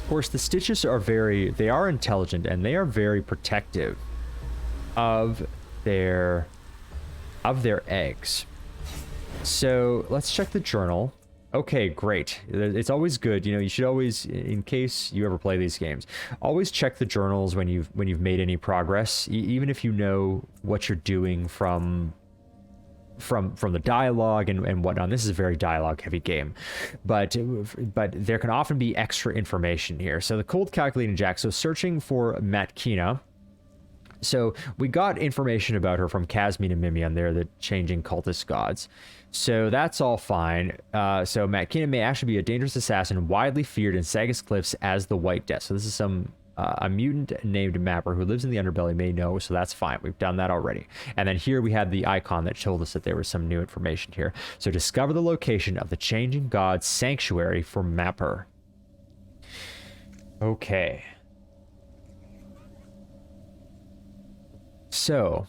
of course the Stitches they are intelligent, and they are very protective of their eggs. So let's check the journal. Okay, great. It's always good, you know, you should always, in case you ever play these games, always check the journals when you've made any progress, even if you know what you're doing from the dialogue and whatnot. This is a very dialogue heavy game, but there can often be extra information here. So the cold calculating jack, so searching for Matkina. So we got information about her from Casmine and Mimion. They're the changing cultist gods. So that's all fine. So Matkina may actually be a dangerous assassin, widely feared in Sagus Cliffs as the White Death. So this is a mutant named Mapper who lives in the Underbelly may know, so that's fine. We've done that already. And then here we had the icon that told us that there was some new information here. So discover the location of the Changing Gods Sanctuary for Mapper. Okay. So,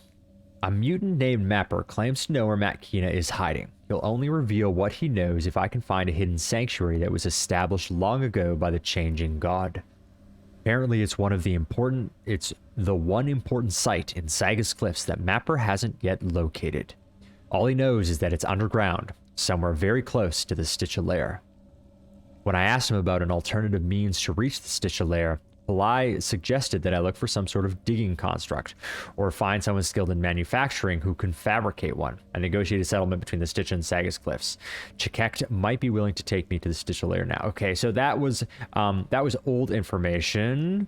a mutant named Mapper claims to know where Matkina is hiding. He'll only reveal what he knows if I can find a hidden sanctuary that was established long ago by the Changing God. Apparently it's the one important site in Sagus Cliffs that Mapper hasn't yet located. All he knows is that it's underground, somewhere very close to the Stitcher lair. When I asked him about an alternative means to reach the Stitcher lair, Palai suggested that I look for some sort of digging construct, or find someone skilled in manufacturing who can fabricate one, and negotiate a settlement between the Stitch and Sagus Cliffs. Chikekt might be willing to take me to the Stitcher lair now. Okay, so that was old information,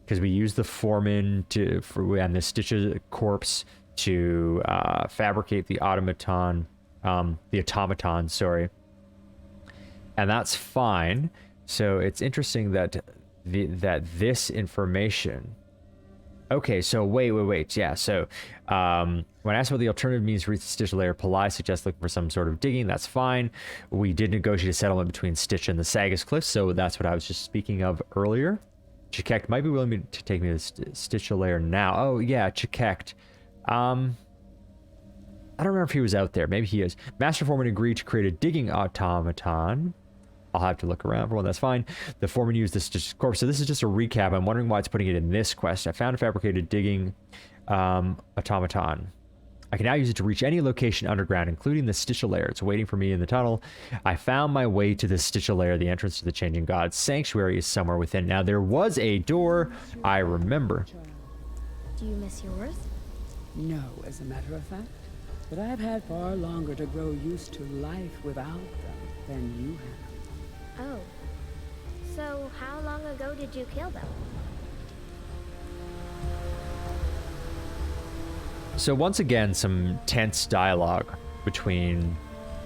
because we used the foreman and the Stitcher corpse to fabricate the automaton, sorry. and that's fine. So it's interesting that this information. Okay, so wait. Yeah, so when asked what the alternative means to reach the Stitch layer, Peli suggests looking for some sort of digging. That's fine. We did negotiate a settlement between Stitch and the Sagus Cliffs, so that's what I was just speaking of earlier. Chikekt might be willing to take me to the Stitch layer now. Oh, yeah, Chikekt. I don't remember if he was out there. Maybe he is. Master Foreman agreed to create a digging automaton. I'll have to look around for one. That's fine. The foreman used this to corpse. So this is just a recap. I'm wondering why it's putting it in this quest. I found a fabricated digging automaton. I can now use it to reach any location underground, including the Stitch lair. It's waiting for me in the tunnel. I found my way to the Stitch lair. The entrance to the Changing Gods sanctuary is somewhere within. Now, there was a door, I remember. Do you miss yours? No, as a matter of fact. But I've had far longer to grow used to life without them than you have. Oh. So, how long ago did you kill them? So once again, some tense dialogue between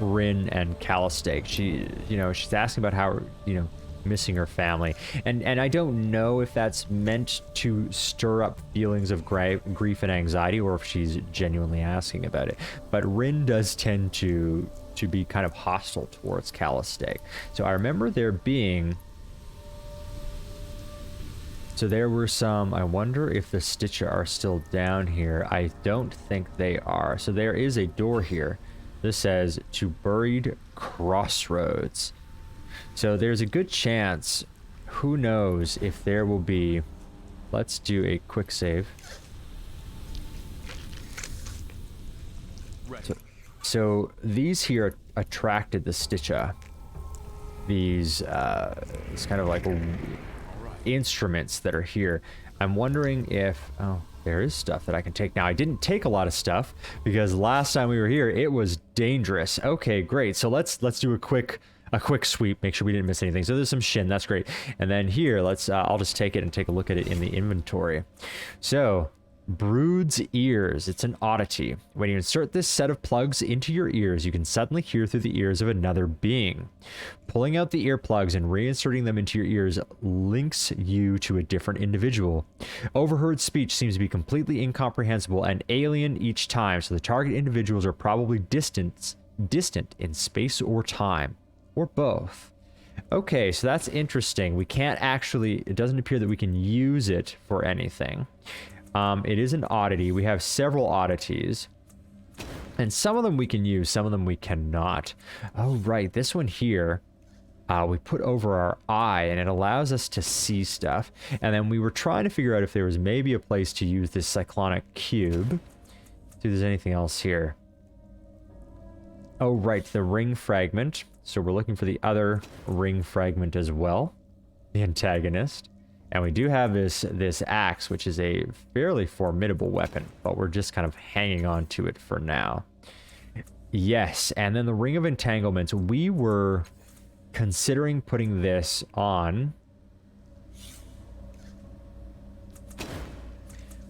Rin and Callistake. She's asking about how, missing her family. And I don't know if that's meant to stir up feelings of grief and anxiety, or if she's genuinely asking about it. But Rin does tend to be kind of hostile towards Callistake. So I remember there being... So there were some... I wonder if the Stitch are still down here. I don't think they are. So there is a door here. This says, to buried Crossroads. So there's a good chance, who knows if there will be... Let's do a quick save. So these here attracted the Stitcha. These, it's kind of like instruments that are here. I'm wondering if... Oh, there is stuff that I can take now. I didn't take a lot of stuff because last time we were here, it was dangerous. Okay, great. So let's do a quick sweep, make sure we didn't miss anything. So there's some shin, that's great. And then here, let's I'll just take it and take a look at it in the inventory. So Brood's ears, it's an oddity. When you insert this set of plugs into your ears, you can suddenly hear through the ears of another being. Pulling out the earplugs and reinserting them into your ears links you to a different individual. Overheard speech seems to be completely incomprehensible and alien each time, so the target individuals are probably distant in space or time, or both. Okay, so that's interesting. We can't actually, it doesn't appear that we can use it for anything. It is an oddity. We have several oddities. And some of them we can use, some of them we cannot. Oh, right. This one here, we put over our eye, and it allows us to see stuff. And then we were trying to figure out if there was maybe a place to use this cyclonic cube. See if there's anything else here. Oh, right. The ring fragment. So we're looking for the other ring fragment as well. The antagonist. And we do have this axe, which is a fairly formidable weapon, but we're just kind of hanging on to it for now. Yes, and then the Ring of Entanglement. We were considering putting this on.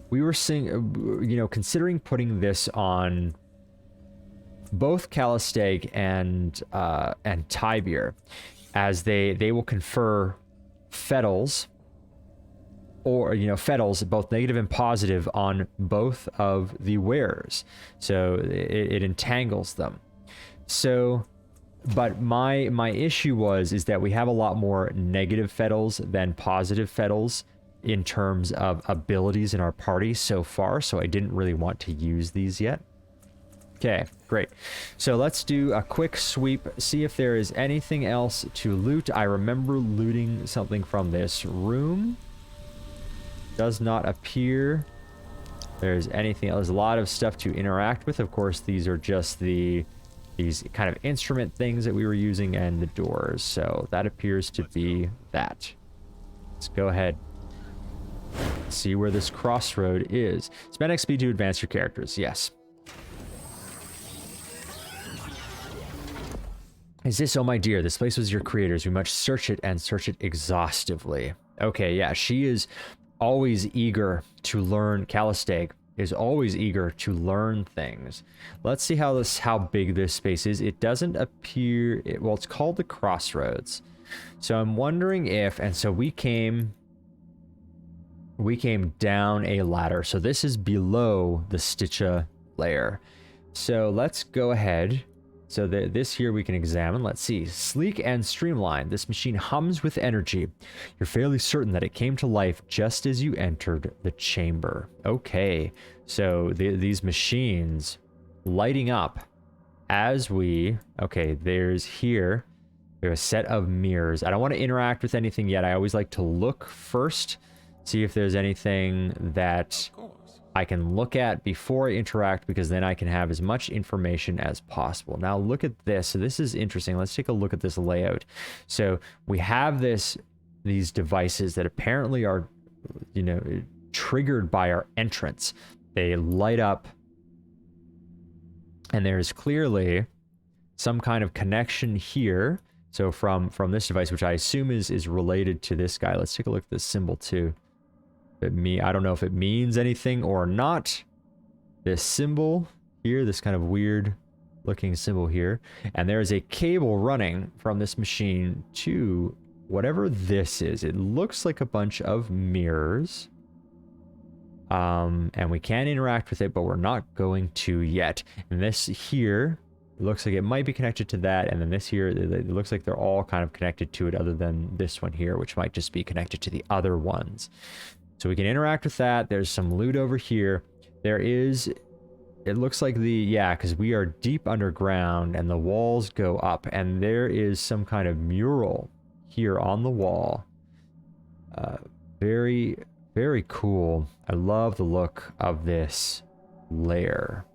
We were considering putting this on both Callistake and Tybir, as they will confer fetals. Or, fetals, both negative and positive, on both of the wearers. So it entangles them. So, but my issue is that we have a lot more negative fetals than positive fetals in terms of abilities in our party so far. So I didn't really want to use these yet. Okay, great. So let's do a quick sweep, see if there is anything else to loot. I remember looting something from this room. Does not appear there's anything else. There's a lot of stuff to interact with. Of course, these are just these kind of instrument things that we were using, and the doors. So that appears to be that. Let's go ahead. See where this crossroad is. Spend XP to advance your characters. Yes. Is this, oh my dear, this place was your creators. We must search it and search it exhaustively. Okay, yeah, she is always eager to learn. Callistake is always eager to learn things. Let's see how big this space is. It doesn't appear, well, it's called the Crossroads. So I'm wondering if, and so we came down a ladder. So this is below the Stitcha layer. So let's go ahead. So this here we can examine. Let's see. Sleek and streamlined. This machine hums with energy. You're fairly certain that it came to life just as you entered the chamber. Okay. So these machines lighting up as we... Okay, there's a set of mirrors. I don't want to interact with anything yet. I always like to look first. See if there's anything that I can look at before I interact, because then I can have as much information as possible. Now look at this. So this is interesting. Let's take a look at this layout. So we have these devices that apparently are, you know, triggered by our entrance. They light up, and there's clearly some kind of connection here. So from this device, which I assume is related to this guy. Let's take a look at this symbol too. I don't know if it means anything or not. This symbol here, this kind of weird looking symbol here. And there is a cable running from this machine to whatever this is. It looks like a bunch of mirrors. And we can interact with it, but we're not going to yet. And this here, it looks like it might be connected to that. And then this here, it looks like they're all kind of connected to it, other than this one here, which might just be connected to the other ones. So we can interact with that. There's some loot over here. There is, it looks like because we are deep underground and the walls go up, and there is some kind of mural here on the wall. Very, very cool. I love the look of this layer.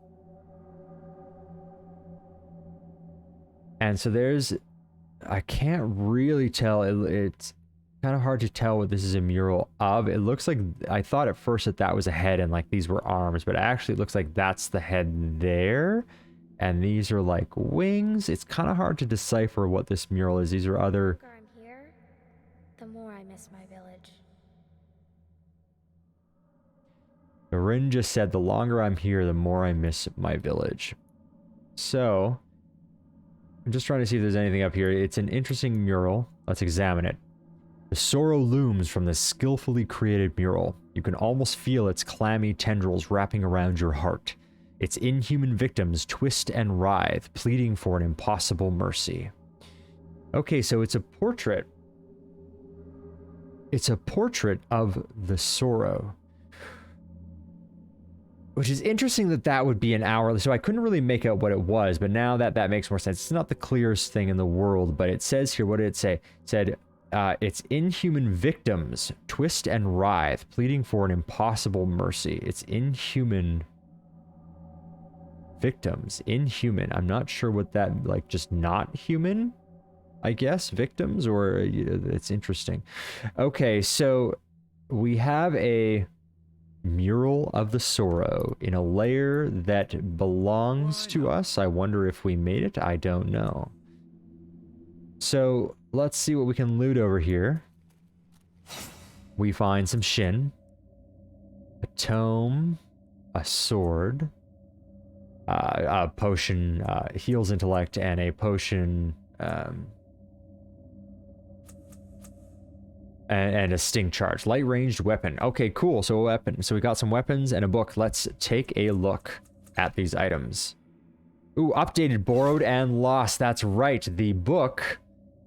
And so I can't really tell. It's kind of hard to tell what this is a mural of. It looks like, I thought at first that was a head and like these were arms, but actually it looks like that's the head there, and these are like wings. It's kind of hard to decipher what this mural is. These are other... The longer I'm here, the more I miss my village. Rin just said, the longer I'm here, the more I miss my village. So I'm just trying to see if there's anything up here. It's an interesting mural. Let's examine it. The sorrow looms from this skillfully created mural. You can almost feel its clammy tendrils wrapping around your heart. Its inhuman victims twist and writhe, pleading for an impossible mercy. Okay, so it's a portrait. It's a portrait of the sorrow. Which is interesting that would be an hour. So I couldn't really make out what it was, but now that makes more sense. It's not the clearest thing in the world, but it says here, what did it say? It said... its inhuman victims twist and writhe, pleading for an impossible mercy. It's inhuman victims. Inhuman. I'm not sure what that, like, just not human, I guess, victims, or it's interesting. Okay, so we have a mural of the sorrow in a layer that belongs to us. I wonder if we made it. I don't know. So let's see what we can loot over here. We find some shin, a tome, a sword, a potion, heals intellect, and a potion, and a sting charge. Light ranged weapon. Okay, cool. So a weapon. So we got some weapons and a book. Let's take a look at these items. Ooh, updated, borrowed, and lost. That's right. The book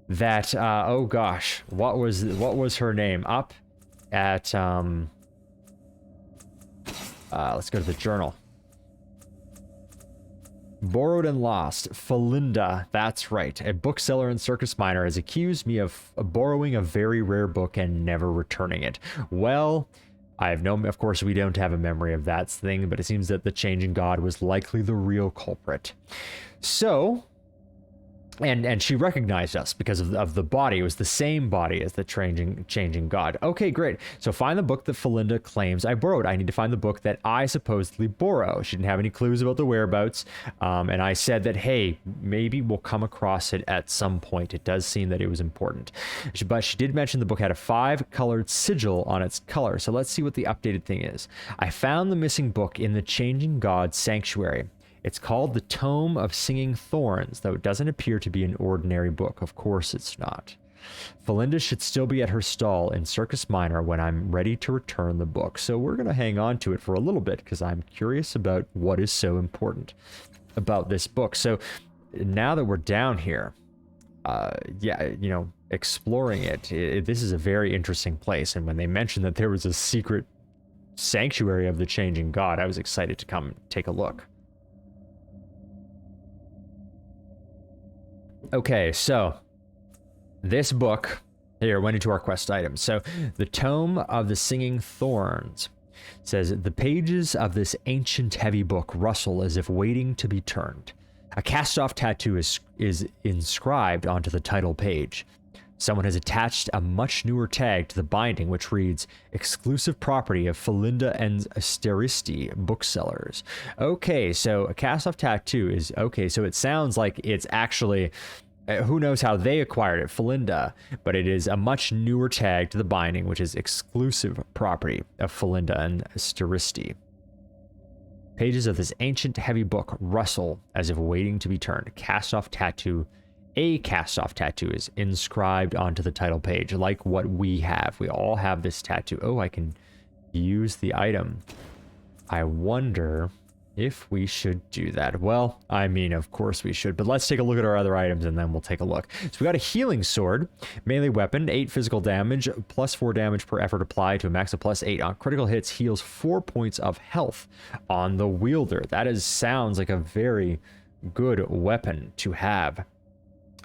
that, oh gosh, what was her name? Up at, let's go to the journal. Borrowed and lost. Felinda, that's right. A bookseller and circus miner has accused me of borrowing a very rare book and never returning it. Well, I have no, of course we don't have a memory of that thing, but it seems that the changing god was likely the real culprit. So, And she recognized us because of the body. It was the same body as the changing god. Okay, great. So find the book that Felinda claims I borrowed. I need to find the book that I supposedly borrow. She didn't have any clues about the whereabouts. And I said that, hey, maybe we'll come across it at some point. It does seem that it was important. But she did mention the book had a 5-colored sigil on its color. So let's see what the updated thing is. I found the missing book in the Changing God Sanctuary. It's called the Tome of Singing Thorns, though it doesn't appear to be an ordinary book. Of course it's not. Felinda should still be at her stall in Circus Minor when I'm ready to return the book. So we're going to hang on to it for a little bit because I'm curious about what is so important about this book. So now that we're down here, exploring it, this is a very interesting place. And when they mentioned that there was a secret sanctuary of the Changing God, I was excited to come take a look. Okay, so this book here went into our quest items. So the Tome of the Singing Thorns says the pages of this ancient heavy book rustle as if waiting to be turned. A castoff tattoo is inscribed onto the title page. Someone has attached a much newer tag to the binding, which reads, exclusive property of Felinda and Asteristi booksellers. Okay, so a castoff tattoo is, okay, so it sounds like it's actually, who knows how they acquired it, Felinda, but it is a much newer tag to the binding, which is exclusive property of Felinda and Asteristi. Pages of this ancient heavy book rustle as if waiting to be turned. A castoff tattoo is inscribed onto the title page, like what we have. We all have this tattoo. Oh, I can use the item. I wonder if we should do that. Well, I mean, of course we should, but let's take a look at our other items and then we'll take a look. So we got a healing sword, melee weapon, 8 physical damage, plus 4 damage per effort applied to a max of plus 8 on critical hits, heals 4 points of health on the wielder. That sounds like a very good weapon to have.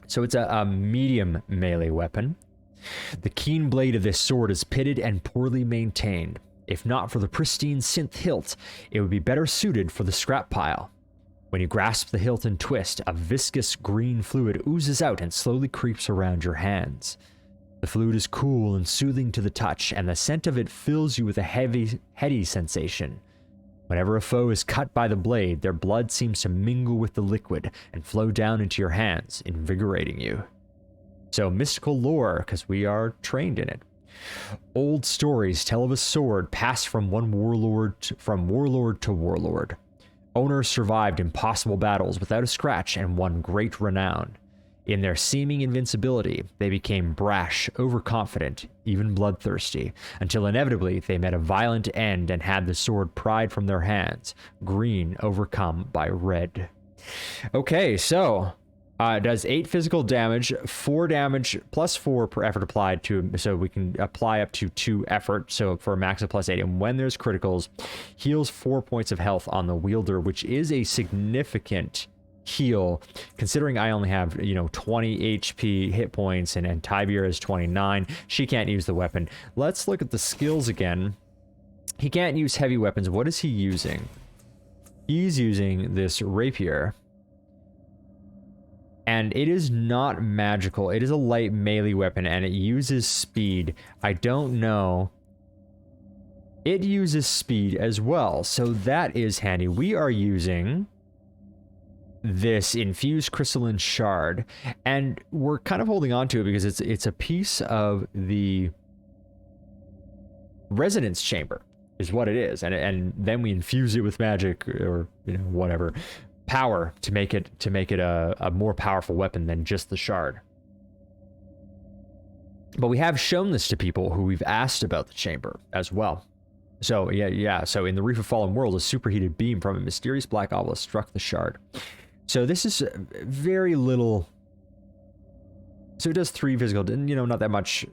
So it's a medium melee weapon. The keen blade of this sword is pitted and poorly maintained. If not for the pristine synth hilt, it would be better suited for the scrap pile. When you grasp the hilt and twist, a viscous green fluid oozes out and slowly creeps around your hands. The fluid is cool and soothing to the touch, and the scent of it fills you with a heady sensation. Whenever a foe is cut by the blade, their blood seems to mingle with the liquid and flow down into your hands, invigorating you. So mystical lore, because we are trained in it. Old stories tell of a sword passed from warlord to warlord. Owners survived impossible battles without a scratch and won great renown. In their seeming invincibility, they became brash, overconfident, even bloodthirsty, until inevitably they met a violent end and had the sword pried from their hands, green overcome by red. Okay, so it does 8 physical damage, 4 damage, plus 4 per effort applied to, so we can apply up to 2 effort, so for a max of plus 8. And when there's criticals, heals 4 points of health on the wielder, which is a significant heal, considering I only have 20 HP hit points and Tybir is 29. She can't use the weapon. Let's look at the skills again. He can't use heavy weapons. What is he using? He's using this rapier, and it is not magical. It is a light melee weapon and it uses speed. I don't know. It uses speed as well, so that is handy. We are using this infused crystalline shard, and we're kind of holding on to it because it's a piece of the resonance chamber is what it is, and then we infuse it with magic or whatever power to make it a more powerful weapon than just the shard. But we have shown this to people who we've asked about the chamber as well. So yeah. So in the Reef of Fallen World, a superheated beam from a mysterious black obelisk struck the shard. So this is very little. So it does 3 physical, not that much,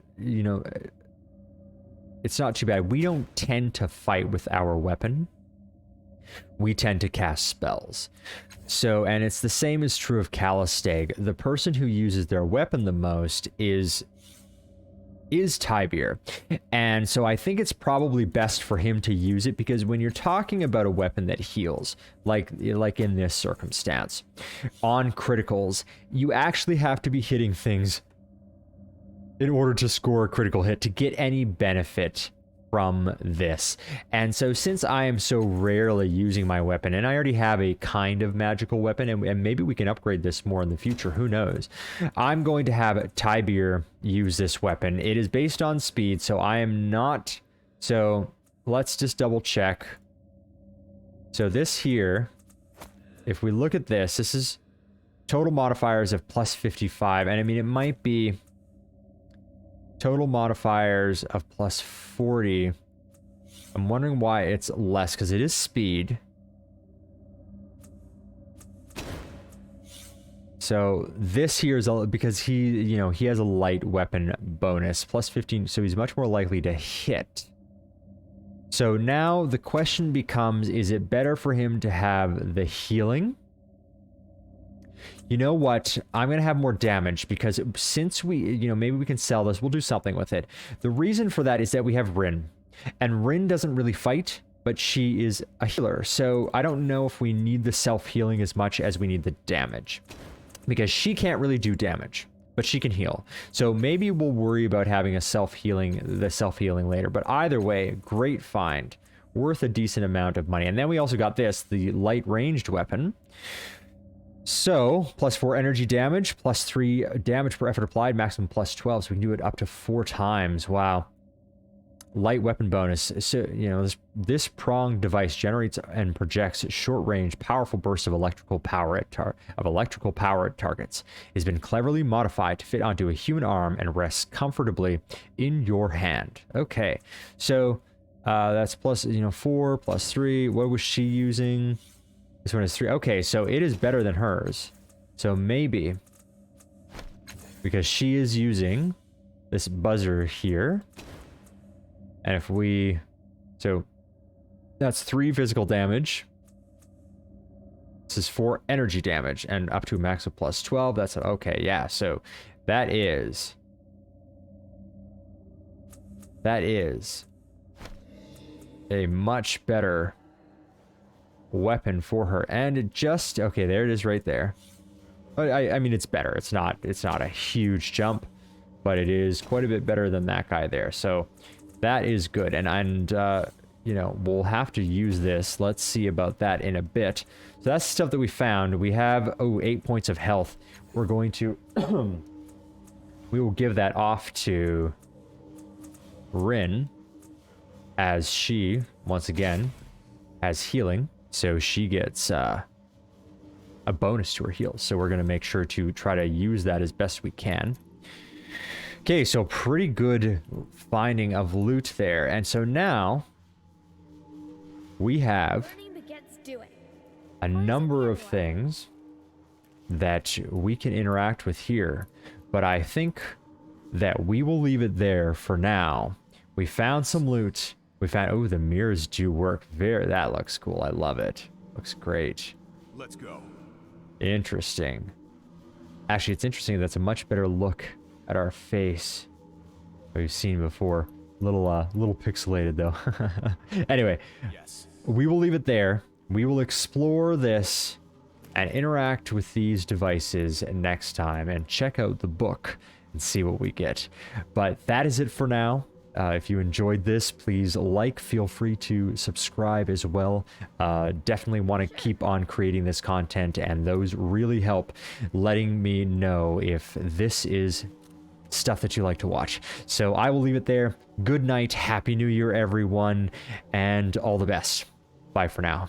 it's not too bad. We don't tend to fight with our weapon. We tend to cast spells. So, and it's the same is true of Calistag. The person who uses their weapon the most is is Tybir. And so I think it's probably best for him to use it, because when you're talking about a weapon that heals, like in this circumstance, on criticals, you actually have to be hitting things in order to score a critical hit to get any benefit from this. And so since I am so rarely using my weapon, and I already have a kind of magical weapon, and maybe we can upgrade this more in the future, who knows, I'm going to have Tybir use this weapon. It is based on speed, so I am not... So let's just double check. So this here, if we look at this, this is total modifiers of plus 55, and I mean, it might be total modifiers of plus 40. I'm wondering why it's less, because it is speed. So this here is because he has a light weapon bonus, plus 15, so he's much more likely to hit. So now the question becomes, is it better for him to have the healing? You know what? I'm going to have more damage, because since we, maybe we can sell this. We'll do something with it. The reason for that is that we have Rin. And Rin doesn't really fight, but she is a healer. So I don't know if we need the self-healing as much as we need the damage. Because she can't really do damage, but she can heal. So maybe we'll worry about having the self-healing later. But either way, great find. Worth a decent amount of money. And then we also got this, the light ranged weapon. So, plus 4 energy damage, plus 3 damage per effort applied, maximum plus 12, so we can do it up to 4 times. Wow. Light weapon bonus. So, this pronged device generates and projects short-range, powerful bursts of electrical power at targets. It has been cleverly modified to fit onto a human arm and rests comfortably in your hand. Okay, so that's plus 4 plus 3. What was she using? This one is 3. Okay, so it is better than hers. So maybe, because she is using this buzzer here, and if we... So that's 3 physical damage. This is 4 energy damage, and up to a max of plus 12. That's... Okay, yeah, so that is a much better weapon for her. And it just... Okay, there it is right there. I mean, it's better. It's not a huge jump, but it is quite a bit better than that guy there. So that is good. And we'll have to use this. Let's see about that in a bit. So that's stuff that we found. We have 8 points of health. We're going to we will give that off to Rin, as she once again has healing. So she gets a bonus to her heals. So we're going to make sure to try to use that as best we can. Okay, so pretty good finding of loot there. And so now we have a number of things that we can interact with here. But I think that we will leave it there for now. We found some loot. We found, oh, the mirrors do work. That looks cool. I love it. Looks great. Let's go. Interesting. Actually, it's interesting. That's a much better look at our face we've seen before. Little pixelated though. Anyway, Yes. we will leave it there. We will explore this and interact with these devices next time and check out the book and see what we get. But that is it for now. If you enjoyed this, please feel free to subscribe as well. Definitely want to keep on creating this content, and those really help letting me know if this is stuff that you like to watch. So I will leave it there. Good night, Happy New Year, everyone, and all the best. Bye for now.